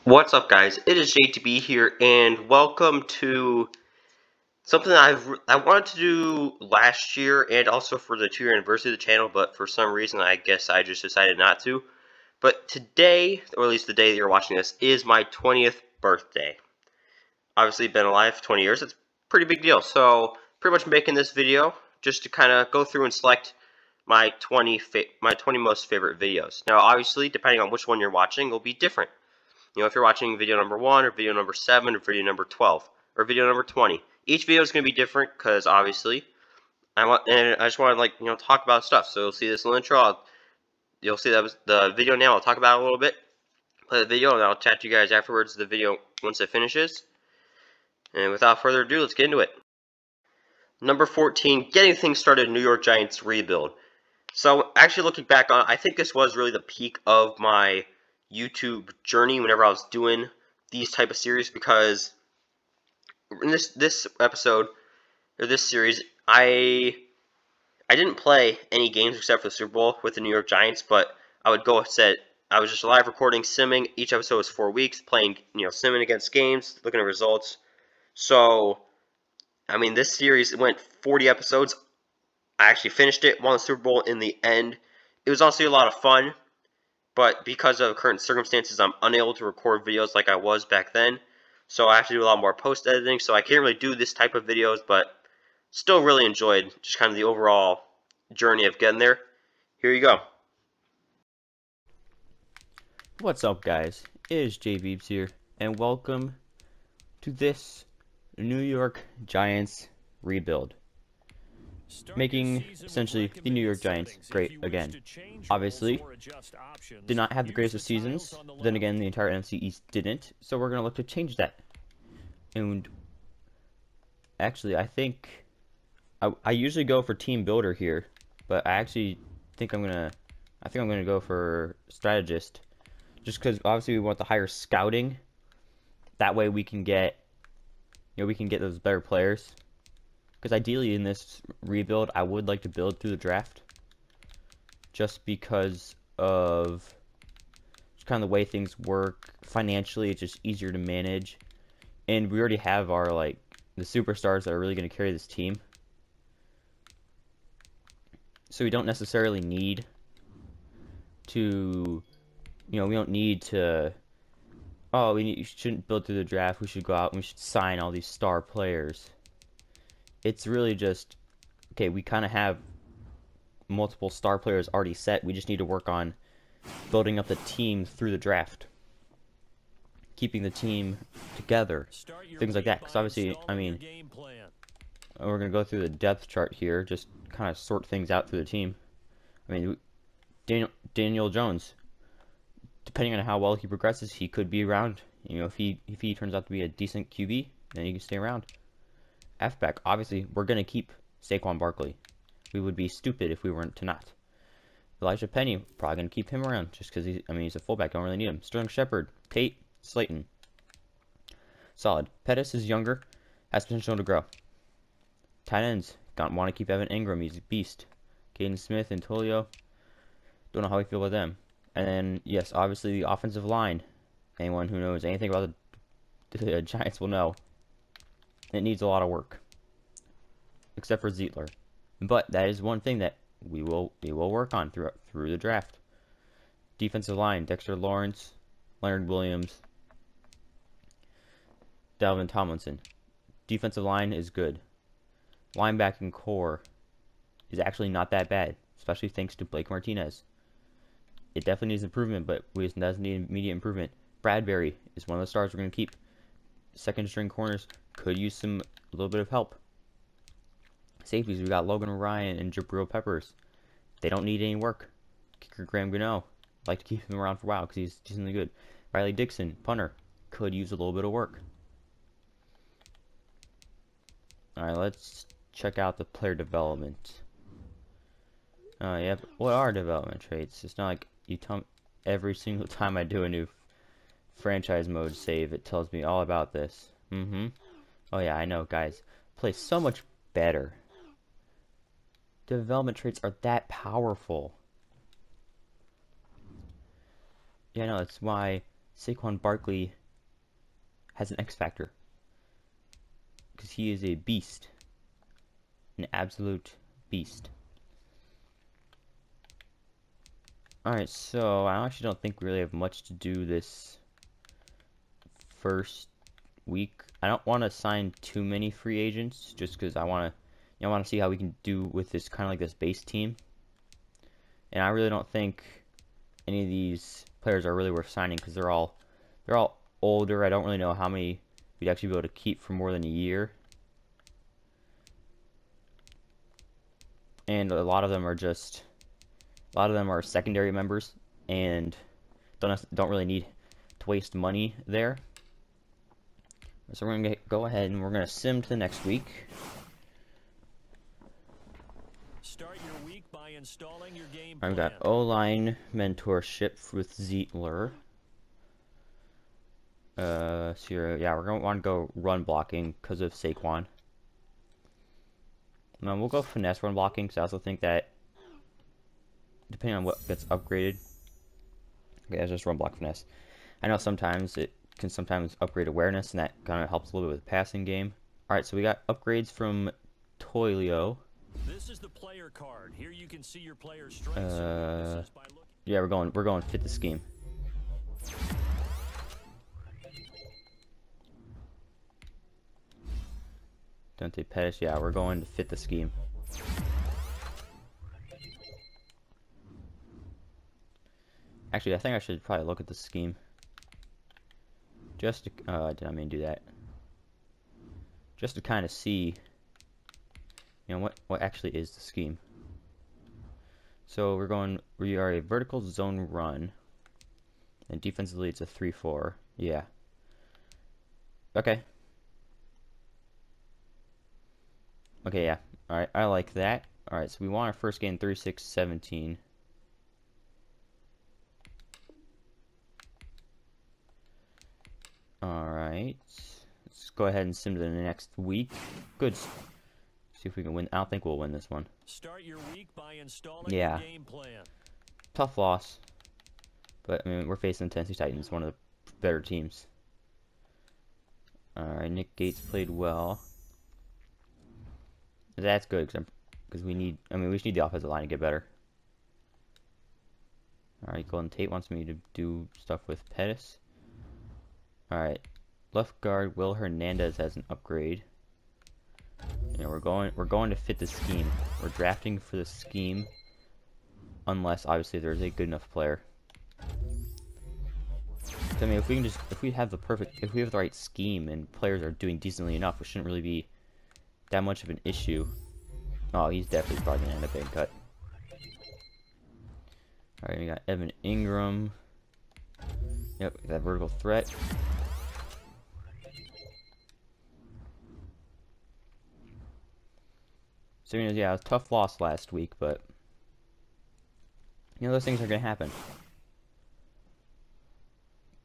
What's up, guys? It is JTB here, and welcome to something that I wanted to do last year and also for the 2-year anniversary of the channel, but for some reason I guess I just decided not to. But today, or at least the day that you're watching this, is my 20th birthday. Obviously, been alive for 20 years. It's a pretty big deal. So, pretty much making this video just to kind of go through and select my 20 most favorite videos. Now, obviously, depending on which one you're watching, will be different. You know, if you're watching video number 1, or video number 7, or video number 12, or video number 20, each video is going to be different because obviously I just want to talk about stuff. So you'll see this little intro. You'll see that was the video now. I'll talk about it a little bit, play the video, and I'll chat to you guys afterwards. The video once it finishes. And without further ado, let's get into it. Number 14, getting things started. New York Giants rebuild. So actually, looking back on, I think this was really the peak of my YouTube journey whenever I was doing these type of series, because in this episode or this series I didn't play any games except for the Super Bowl with the New York Giants, but I would go set. I was just live recording simming. Each episode was 4 weeks playing, simming against games, looking at results. So I mean, this series went 40 episodes. I actually finished it, won the Super Bowl in the end. It was honestly a lot of fun. But because of current circumstances, I'm unable to record videos like I was back then. So I have to do a lot more post-editing. So I can't really do this type of videos, but still really enjoyed just kind of the overall journey of getting there. Here you go. What's up, guys? It is JBeebs here, and welcome to this New York Giants rebuild. Making essentially the New York Giants great again. Obviously, did not have the greatest of seasons. Then again, the entire NFC East didn't. So we're going to look to change that. And actually, I think I usually go for team builder here, but I actually think I'm gonna go for strategist, just because obviously we want the higher scouting. That way we can get those better players. Because ideally in this rebuild, I would like to build through the draft. Just because of kind of the way things work. Financially, it's just easier to manage. And we already have our, the superstars that are really going to carry this team. So we don't necessarily need to, we don't need to, you shouldn't build through the draft. We should go out and we should sign all these star players. It's really just, okay, we kind of have multiple star players already set. We just need to work on building up the team through the draft. Keeping the team together. Things like that. Because obviously, I mean, we're going to go through the depth chart here. Just kind of sort things out through the team. I mean, Daniel Jones, depending on how well he progresses, he could be around. If he turns out to be a decent QB, then he can stay around. F-back, obviously, we're going to keep Saquon Barkley. We would be stupid if we weren't to not. Elijah Penny, probably going to keep him around just because he's a fullback. Don't really need him. Sterling Shepard, Tate, Slayton. Solid. Pettis is younger, has potential to grow. Tight ends, don't want to keep Evan Ingram. He's a beast. Caden Smith and Tolio, don't know how we feel about them. And then, yes, obviously the offensive line. Anyone who knows anything about the Giants will know. It needs a lot of work, except for Zeitler. But that is one thing that we will work on through the draft. Defensive line: Dexter Lawrence, Leonard Williams, Dalvin Tomlinson. Defensive line is good. Linebacking core is actually not that bad, especially thanks to Blake Martinez. It definitely needs improvement, but it doesn't need immediate improvement. Bradbury is one of the stars we're going to keep. Second string corners could use a little bit of help. Safeties, we got Logan Ryan and Jabril Peppers. They don't need any work. Kicker Graham Gano, like to keep him around for a while because he's decently good. Riley Dixon, punter, could use a little bit of work. Alright, let's check out the player development. Yep, what are development traits? It's not like you tell me every single time I do a new franchise mode save, it tells me all about this. Oh yeah, I know, guys. Play so much better. Development traits are that powerful. Yeah, no, that's why Saquon Barkley has an X factor because he is a beast, an absolute beast. Alright, so I actually don't think we really have much to do this first week. I don't want to sign too many free agents just because I want to see how we can do with this kind of like this base team. And I really don't think any of these players are really worth signing because they're all older. I don't really know how many we'd actually be able to keep for more than a year. And a lot of them are secondary members and don't really need to waste money there. So we're gonna go ahead and we're gonna sim to the next week. Start your week by installing your game I've plan. got O-line mentorship with Zietler. So yeah, we're gonna want to go run blocking because of Saquon. Now we'll go finesse run blocking because I also think that depending on what gets upgraded. Okay, that's just run block finesse. I know sometimes it can upgrade awareness, and that kind of helps a little bit with the passing game. Alright, so we got upgrades from Toilio. This is the player card. Here you can see your player's strengths and weaknesses by looking. Yeah, we're going fit the scheme. Dante Pettis, yeah, we're going to fit the scheme. Actually, I think I should probably look at the scheme. Just to, did I mean do that? Just to kind of see, you know, what actually is the scheme. So we are a vertical zone run, and defensively it's a 3-4. Yeah. Okay. Okay, yeah. Alright, I like that. Alright, so we want our first game 36-17. Alright. Let's go ahead and sim to the next week. Good. See if we can win. I don't think we'll win this one. Start your week by installing Yeah. your game plan. Tough loss. But, I mean, we're facing the Tennessee Titans, one of the better teams. Alright, Nick Gates played well. That's good, because we just need the offensive line to get better. Alright, Golden Tate wants me to do stuff with Pettis. Alright, left guard Will Hernandez has an upgrade. You know, we're going to fit the scheme. We're drafting for the scheme, unless obviously there's a good enough player. I mean, if we have the right scheme and players are doing decently enough, it shouldn't really be that much of an issue. Oh, he's definitely probably gonna end up getting cut. Alright, we got Evan Ingram. Yep, that vertical threat. So, you know, yeah, it was a tough loss last week, but you know, those things are gonna happen.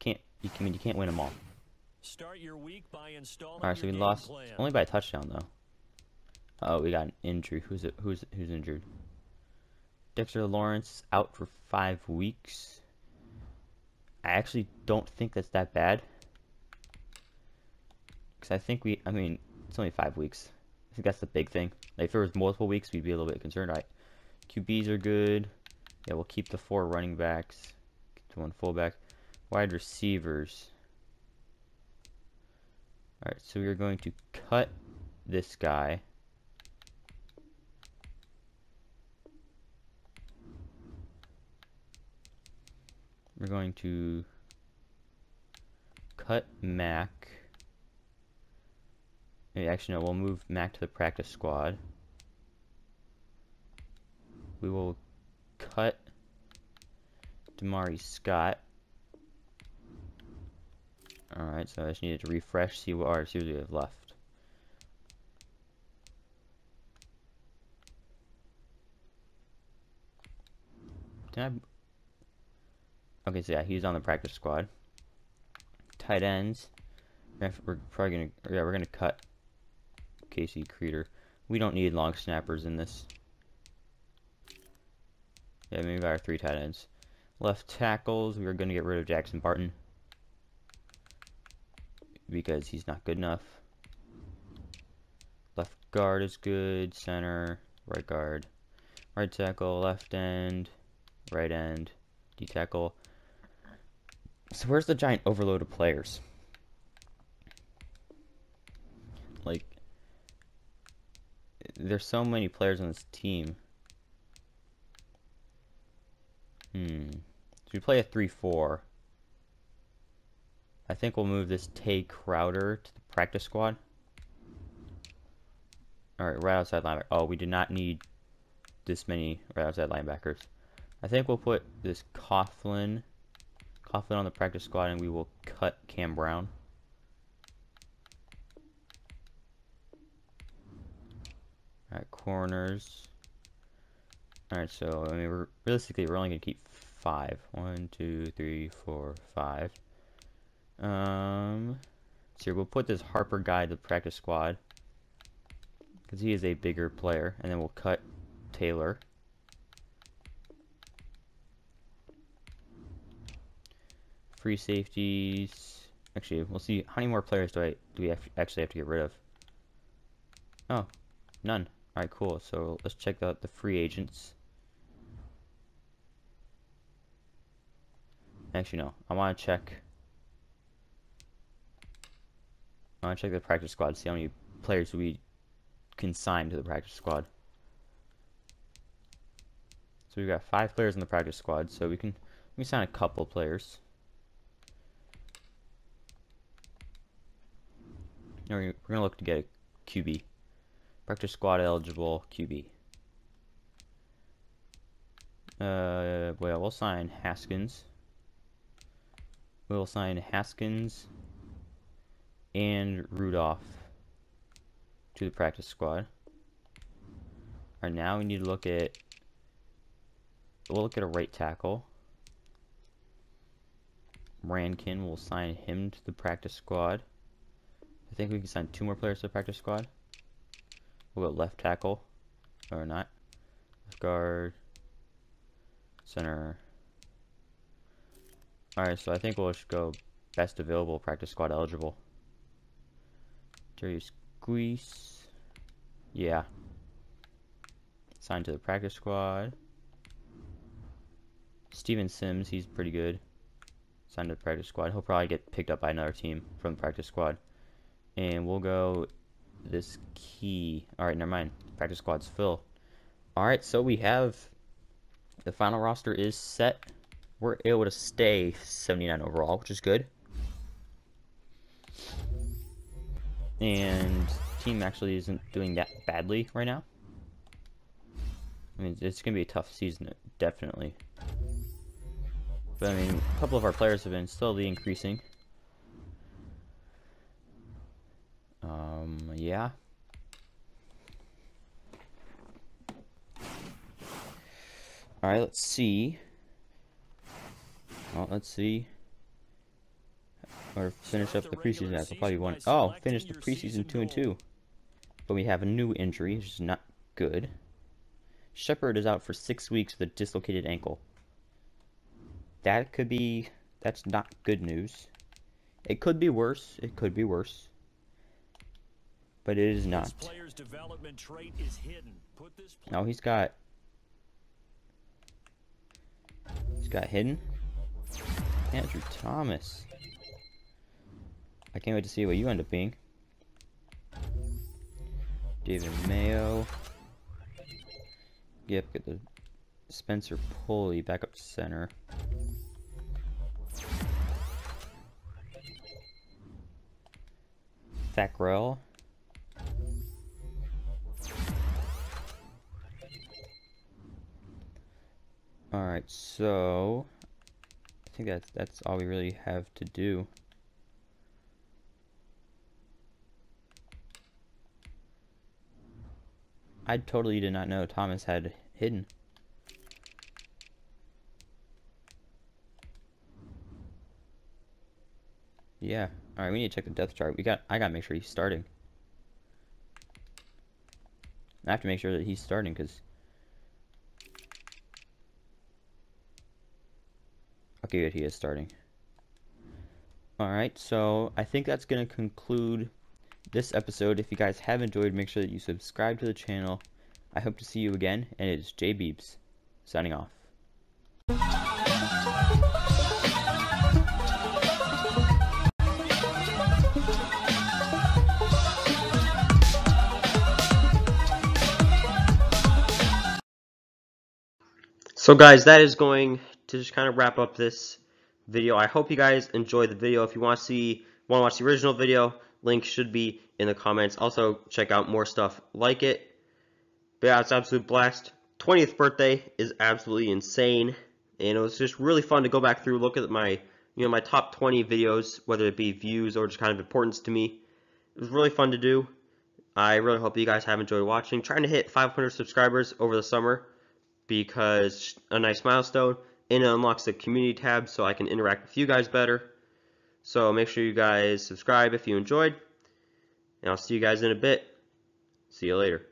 You can't win them all. Start your week by installing Alright, so we your lost game plan. only by a touchdown though. Oh, we got an injury. Who's injured? Dexter Lawrence out for 5 weeks. I actually don't think that's that bad. Because I think it's only 5 weeks. I think that's the big thing. Like, if there was multiple weeks, we'd be a little bit concerned. Alright, QBs are good. Yeah, we'll keep the 4 running backs. Keep the 1 fullback. Wide receivers. Alright, so we're going to cut this guy. We're going to cut Mac. Actually, no, we'll move Mac to the practice squad. We will cut Damari Scott. Alright, so I just needed to refresh, see what receivers we have left. Okay, so yeah, he's on the practice squad. Tight ends. We're probably we're gonna cut Casey Creeder. We don't need long snappers in this. Yeah, maybe our 3 tight ends. Left tackles, we were gonna get rid of Jackson Barton. because he's not good enough. Left guard is good. Center, right guard, right tackle, left end, right end, D tackle. So where's the giant overload of players? Like, there's so many players on this team. So we play a 3-4. I think we'll move this Tay Crowder to the practice squad. Alright, right outside linebacker. Oh, we did not need this many right outside linebackers. I think we'll put this Coughlin on the practice squad, and we will cut Cam Brown. Alright, corners. Alright, so, I mean, realistically, we're only going to keep 5. 1, 2, 3, 4, 5. So we'll put this Harper guy to the practice squad, because he is a bigger player, and then we'll cut Taylor. Free safeties. Actually, we'll see how many more players do we actually have to get rid of. Oh, none. Alright, cool. So let's check out the free agents. Actually, no. I want to check the practice squad, see how many players we can sign to the practice squad. So we've got 5 players in the practice squad, so we can sign a couple players. We're gonna look to get a QB. Practice squad eligible QB. Well, we'll sign Haskins. We'll sign Haskins and Rudolph to the practice squad. Alright, now we need to look at a right tackle. Rankin, we'll sign him to the practice squad. I think we can sign 2 more players to the practice squad. We'll go left tackle, or not. Left guard, center. Alright, so I think we'll just go best available practice squad eligible. Darius Guice. Yeah. Signed to the practice squad. Steven Sims, he's pretty good. Signed to the practice squad. He'll probably get picked up by another team from the practice squad. And we'll go this key. Alright, never mind. Practice squad's full. Alright, so we have the final roster is set. We're able to stay 79 overall, which is good. And the team actually isn't doing that badly right now. I mean, it's going to be a tough season, definitely. But I mean, a couple of our players have been slowly increasing. Yeah. Alright, let's see. Well, let's see. Or finish up the preseason. That's probably one. Oh, finish the preseason 2-2. But we have a new injury, which is not good. Shepard is out for 6 weeks with a dislocated ankle. That could be. That's not good news. It could be worse. It could be worse. But it is not. No, he's got hidden. Andrew Thomas. I can't wait to see what you end up being. David Mayo. Yep, get the Spencer Pulley back up center. Thackrell. Alright, so I think that's all we really have to do. I totally did not know Thomas had hidden. Yeah. Alright, we need to check the depth chart. I gotta make sure he's starting. I have to make sure that he's starting because okay, good, he is starting. Alright, so I think that's going to conclude this episode. If you guys have enjoyed, make sure that you subscribe to the channel. I hope to see you again, and it is Jay Beebs, signing off. So guys, that is going to just kind of wrap up this video. I hope you guys enjoyed the video. If you want to watch the original video, link should be in the comments. Also, check out more stuff like it. But yeah, it's an absolute blast. 20th birthday is absolutely insane, and it was just really fun to go back through, look at my my top 20 videos, whether it be views or just kind of importance to me. It was really fun to do. I really hope you guys have enjoyed watching. Trying to hit 500 subscribers over the summer, because a nice milestone, and it unlocks the community tab so I can interact with you guys better. So make sure you guys subscribe if you enjoyed, and I'll see you guys in a bit. See you later.